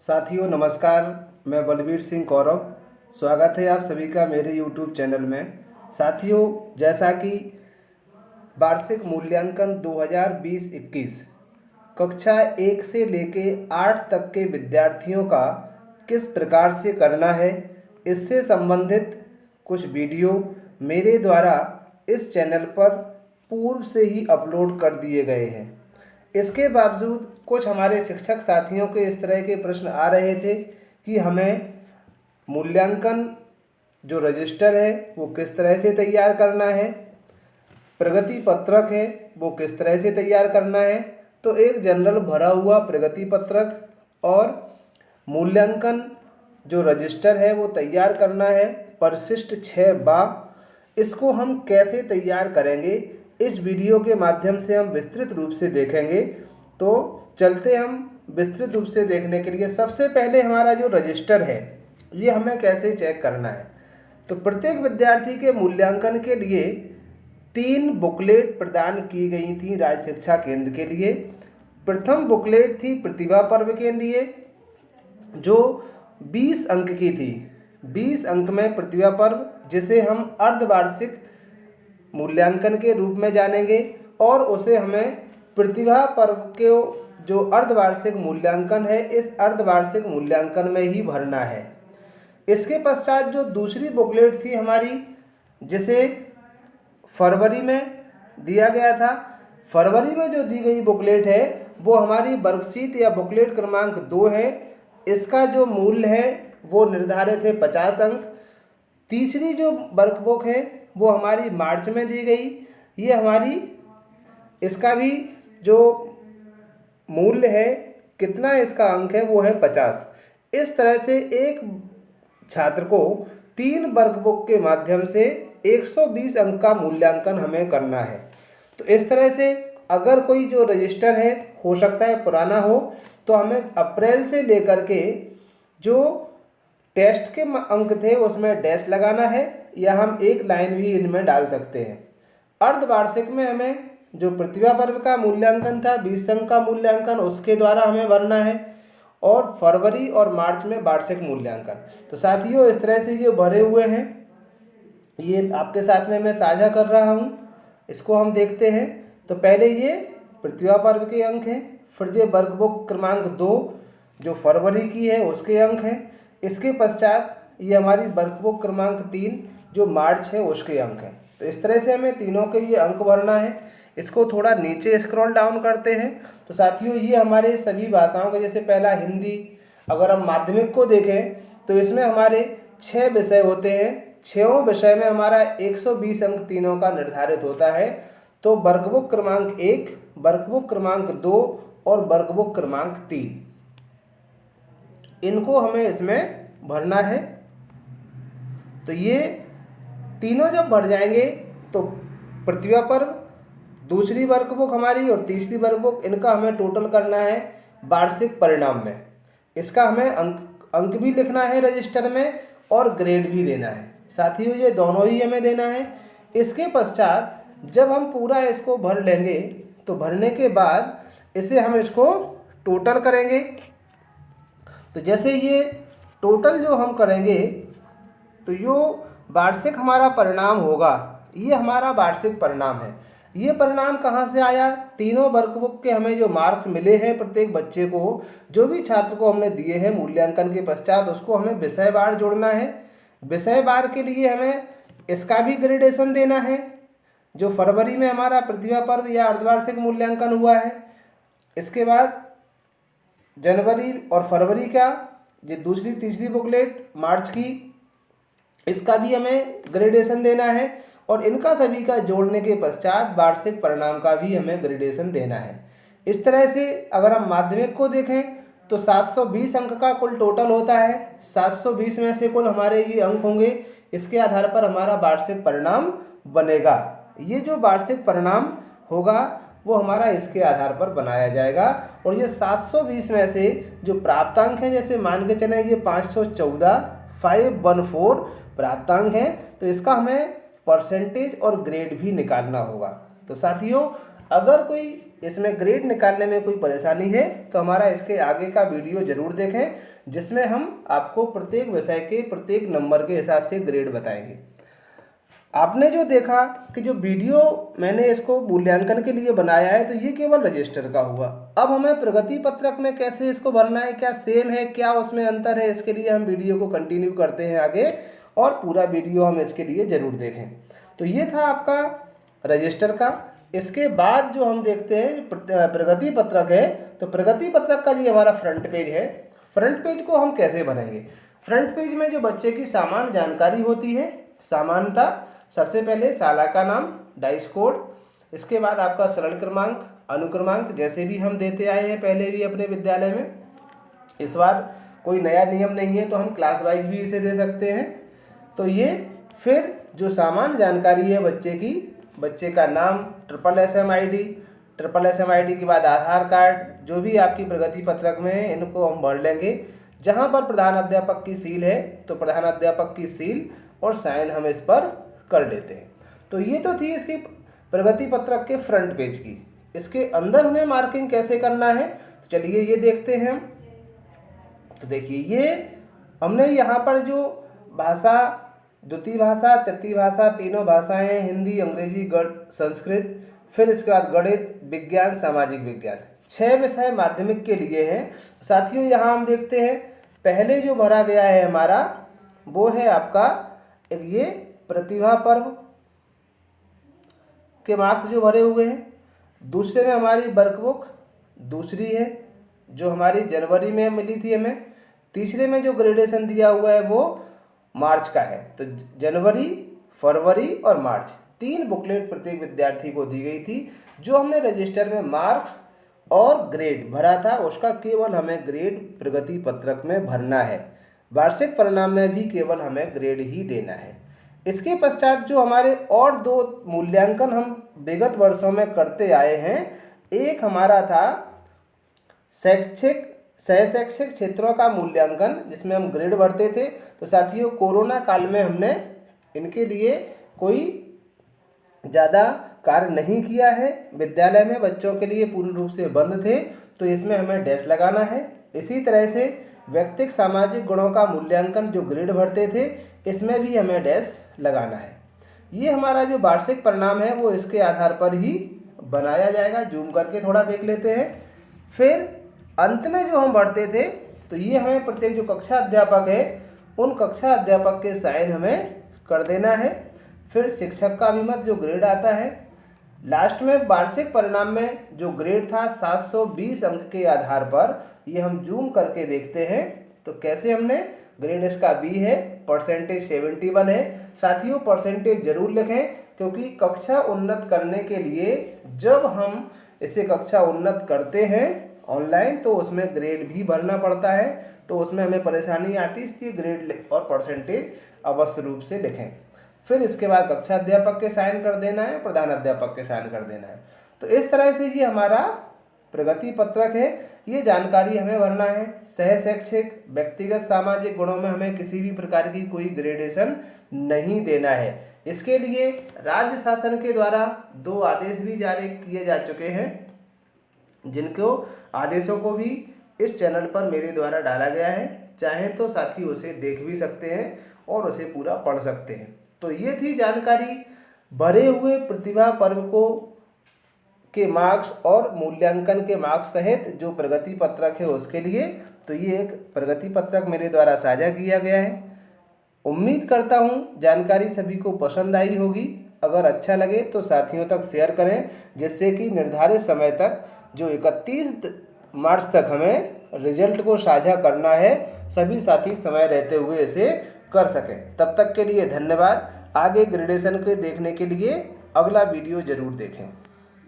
साथियों नमस्कार। मैं बलबीर सिंह कौरव। स्वागत है आप सभी का मेरे यूट्यूब चैनल में। साथियों, जैसा कि वार्षिक मूल्यांकन 2020-21 कक्षा 1 से लेके 8 तक के विद्यार्थियों का किस प्रकार से करना है, इससे संबंधित कुछ वीडियो मेरे द्वारा इस चैनल पर पूर्व से ही अपलोड कर दिए गए हैं। इसके बावजूद कुछ हमारे शिक्षक साथियों के इस तरह के प्रश्न आ रहे थे कि हमें मूल्यांकन जो रजिस्टर है वो किस तरह से तैयार करना है, प्रगति पत्रक है वो किस तरह से तैयार करना है। तो एक जनरल भरा हुआ प्रगति पत्रक और मूल्यांकन जो रजिस्टर है वो तैयार करना है। परिशिष्ट 6 इसको हम कैसे तैयार करेंगे, इस वीडियो के माध्यम से हम विस्तृत रूप से देखेंगे। तो चलते हम विस्तृत रूप से देखने के लिए। सबसे पहले हमारा जो रजिस्टर है ये हमें कैसे चेक करना है। तो प्रत्येक विद्यार्थी के मूल्यांकन के लिए 3 बुकलेट प्रदान की गई थी राज्य शिक्षा केंद्र के लिए। प्रथम बुकलेट थी प्रतिभा पर्व के लिए जो 20 अंक की थी। 20 अंक में प्रतिभा पर्व, जिसे हम अर्धवार्षिक मूल्यांकन के रूप में जानेंगे, और उसे हमें प्रतिभा पर्व के जो अर्धवार्षिक मूल्यांकन है इस अर्धवार्षिक मूल्यांकन में ही भरना है। इसके पश्चात जो दूसरी बुकलेट थी हमारी, जिसे फरवरी में दिया गया था, फरवरी में जो दी गई बुकलेट है वो हमारी वर्कशीट या बुकलेट क्रमांक 2 है। इसका जो मूल्य है वो निर्धारित है 50 अंक। तीसरी जो वर्कबुक है वो हमारी मार्च में दी गई। ये हमारी, इसका भी जो मूल्य है, कितना इसका अंक है, वो है 50। इस तरह से एक छात्र को 3 वर्कबुक के माध्यम से 120 अंक का मूल्यांकन हमें करना है। तो इस तरह से अगर कोई जो रजिस्टर है हो सकता है पुराना हो, तो हमें अप्रैल से लेकर के जो टेस्ट के अंक थे उसमें डैश लगाना है, या हम एक लाइन भी इनमें डाल सकते हैं। अर्धवार्षिक में हमें जो प्रतिभा पर्व का मूल्यांकन था 20 अंक का मूल्यांकन, उसके द्वारा हमें भरना है, और फरवरी और मार्च में वार्षिक मूल्यांकन। तो साथियों, इस तरह से ये भरे हुए हैं, ये आपके साथ में मैं साझा कर रहा हूँ। इसको हम देखते हैं। तो पहले ये प्रतिभा पर्व के अंक हैं, फिर ये वर्कबुक क्रमांक 2 जो फरवरी की है उसके अंक हैं। इसके पश्चात ये हमारी वर्कबुक क्रमांक 3 जो मार्च है उसके अंक हैं। तो इस तरह से हमें तीनों के ये अंक भरना है। इसको थोड़ा नीचे स्क्रॉल डाउन करते हैं। तो साथियों, ये हमारे सभी भाषाओं के, जैसे पहला हिंदी, अगर हम माध्यमिक को देखें तो इसमें हमारे 6 विषय होते हैं। 6 विषय में हमारा 120 अंक तीनों का निर्धारित होता है। तो वर्कबुक क्रमांक 1, वर्कबुक क्रमांक 2 और वर्कबुक क्रमांक 3, इनको हमें इसमें भरना है। तो ये तीनों जब भर जाएंगे तो प्रतिभा पर्व, दूसरी वर्कबुक हमारी और तीसरी वर्कबुक, इनका हमें टोटल करना है वार्षिक परिणाम में। इसका हमें अंक भी लिखना है रजिस्टर में और ग्रेड भी देना है। साथियों, ये दोनों ही हमें देना है। इसके पश्चात जब हम पूरा इसको भर लेंगे तो भरने के बाद इसे हम इसको टोटल करेंगे। तो जैसे ये टोटल जो हम करेंगे तो यो वार्षिक हमारा परिणाम होगा। ये हमारा वार्षिक परिणाम है। ये परिणाम कहाँ से आया? तीनों वर्कबुक के हमें जो मार्क्स मिले हैं प्रत्येक बच्चे को, जो भी छात्र को हमने दिए हैं मूल्यांकन के पश्चात, उसको हमें विषयवार जोड़ना है। विषयवार के लिए हमें इसका भी ग्रेडेशन देना है। जो फरवरी में हमारा प्रतिभा पर्व या अर्धवार्षिक मूल्यांकन हुआ है, इसके बाद जनवरी और फरवरी का, ये दूसरी तीसरी बुकलेट मार्च की, इसका भी हमें ग्रेडेशन देना है, और इनका सभी का जोड़ने के पश्चात वार्षिक परिणाम का भी हमें ग्रेडेशन देना है। इस तरह से अगर हम माध्यमिक को देखें तो 720 अंक का कुल टोटल होता है। 720 में से कुल हमारे ये अंक होंगे, इसके आधार पर हमारा वार्षिक परिणाम बनेगा। ये जो वार्षिक परिणाम होगा वो हमारा इसके आधार पर बनाया जाएगा। और ये 720 में से जो प्राप्तांक हैं, जैसे मान के चलें ये 514 प्राप्तांक हैं, तो इसका हमें परसेंटेज और ग्रेड भी निकालना होगा। तो साथियों, अगर कोई इसमें ग्रेड निकालने में कोई परेशानी है तो हमारा इसके आगे का वीडियो ज़रूर देखें, जिसमें हम आपको प्रत्येक विषय के प्रत्येक नंबर के हिसाब से ग्रेड बताएंगे। आपने जो देखा कि जो वीडियो मैंने इसको मूल्यांकन के लिए बनाया है तो ये केवल रजिस्टर का हुआ। अब हमें प्रगति पत्रक में कैसे इसको भरना है, क्या सेम है, क्या उसमें अंतर है, इसके लिए हम वीडियो को कंटिन्यू करते हैं आगे और पूरा वीडियो हम इसके लिए ज़रूर देखें। तो ये था आपका रजिस्टर का। इसके बाद जो हम देखते हैं प्रगति पत्रक है, तो प्रगति पत्रक का जी हमारा फ्रंट पेज है। फ्रंट पेज को हम कैसे भरेंगे? फ्रंट पेज में जो बच्चे की सामान्य जानकारी होती है, सामान्यता सबसे पहले शाला का नाम, डाइस कोड, इसके बाद आपका सरल क्रमांक, अनुक्रमांक जैसे भी हम देते आए हैं पहले भी अपने विद्यालय में। इस बार कोई नया नियम नहीं है तो हम क्लास वाइज भी इसे दे सकते हैं। तो ये फिर जो सामान्य जानकारी है बच्चे की, बच्चे का नाम, triple S M I D के बाद आधार कार्ड, जो भी आपकी प्रगति पत्रक में है इनको हम भर लेंगे। जहाँ पर प्रधान अध्यापक की सील है तो प्रधान अध्यापक की सील और साइन हम इस पर कर लेते हैं। तो ये तो थी इसकी प्रगति पत्रक के फ्रंट पेज की। इसके अंदर हमें मार्किंग कैसे करना है तो चलिए ये देखते हैं हम। तो देखिए ये हमने यहाँ पर जो भाषा, द्वितीय भाषा, तृतीय भाषा, तीनों भाषाएं, हिंदी, अंग्रेजी, संस्कृत, फिर इसके बाद गणित, विज्ञान, सामाजिक विज्ञान, 6 विषय माध्यमिक के लिए हैं। साथियों यहाँ हम देखते हैं पहले जो भरा गया है हमारा वो है आपका एक ये प्रतिभा पर्व के मार्क्स जो भरे हुए हैं। दूसरे में हमारी वर्कबुक दूसरी है जो हमारी जनवरी में मिली थी हमें। तीसरे में जो ग्रेडेशन दिया हुआ है वो मार्च का है। तो जनवरी, फरवरी और मार्च 3 बुकलेट प्रत्येक विद्यार्थी को दी गई थी। जो हमने रजिस्टर में मार्क्स और ग्रेड भरा था उसका केवल हमें ग्रेड प्रगति पत्रक में भरना है। वार्षिक परिणाम में भी केवल हमें ग्रेड ही देना है। इसके पश्चात जो हमारे और 2 मूल्यांकन हम विगत वर्षों में करते आए हैं, एक हमारा था सहशैक्षिक क्षेत्रों का मूल्यांकन जिसमें हम ग्रेड भरते थे। तो साथियों कोरोना काल में हमने इनके लिए कोई ज़्यादा कार्य नहीं किया है, विद्यालय में बच्चों के लिए पूर्ण रूप से बंद थे, तो इसमें हमें डैश लगाना है। इसी तरह से व्यक्तिगत सामाजिक गुणों का मूल्यांकन जो ग्रेड भरते थे इसमें भी हमें डैश लगाना है। ये हमारा जो वार्षिक परिणाम है वो इसके आधार पर ही बनाया जाएगा। जूम करके थोड़ा देख लेते हैं। फिर अंत में जो हम भरते थे तो ये हमें प्रत्येक जो कक्षा अध्यापक है उन कक्षा अध्यापक के साइन हमें कर देना है। फिर शिक्षक का अभिमत जो ग्रेड आता है। लास्ट में वार्षिक परिणाम में जो ग्रेड था 720 अंक के आधार पर, ये हम जूम करके देखते हैं तो कैसे हमने ग्रेड इसका बी है, परसेंटेज 71 है। साथियों परसेंटेज जरूर लिखें क्योंकि कक्षा उन्नत करने के लिए जब हम इसे कक्षा उन्नत करते हैं ऑनलाइन तो उसमें ग्रेड भी भरना पड़ता है, तो उसमें हमें परेशानी आती है, इसलिए ग्रेड और परसेंटेज अवश्य रूप से लिखें। फिर इसके बाद कक्षा अध्यापक के साइन कर देना है, प्रधान अध्यापक के साइन कर देना है। तो इस तरह से ये हमारा प्रगति पत्रक है। ये जानकारी हमें भरना है। सहशैक्षिक व्यक्तिगत सामाजिक गुणों में हमें किसी भी प्रकार की कोई ग्रेडेशन नहीं देना है। इसके लिए राज्य शासन के द्वारा 2 आदेश भी जारी किए जा चुके हैं, जिनको आदेशों को भी इस चैनल पर मेरे द्वारा डाला गया है। चाहें तो साथी उसे देख भी सकते हैं और उसे पूरा पढ़ सकते हैं। तो ये थी जानकारी भरे हुए प्रतिभा पर्व को के मार्क्स और मूल्यांकन के मार्क्स सहित जो प्रगति पत्रक है उसके लिए। तो ये एक प्रगति पत्रक मेरे द्वारा साझा किया गया है। उम्मीद करता हूँ जानकारी सभी को पसंद आई होगी। अगर अच्छा लगे तो साथियों तक शेयर करें, जिससे कि निर्धारित समय तक जो 31 मार्च तक हमें रिजल्ट को साझा करना है, सभी साथी समय रहते हुए इसे कर सकें। तब तक के लिए धन्यवाद। आगे ग्रेडेशन के देखने के लिए अगला वीडियो ज़रूर देखें।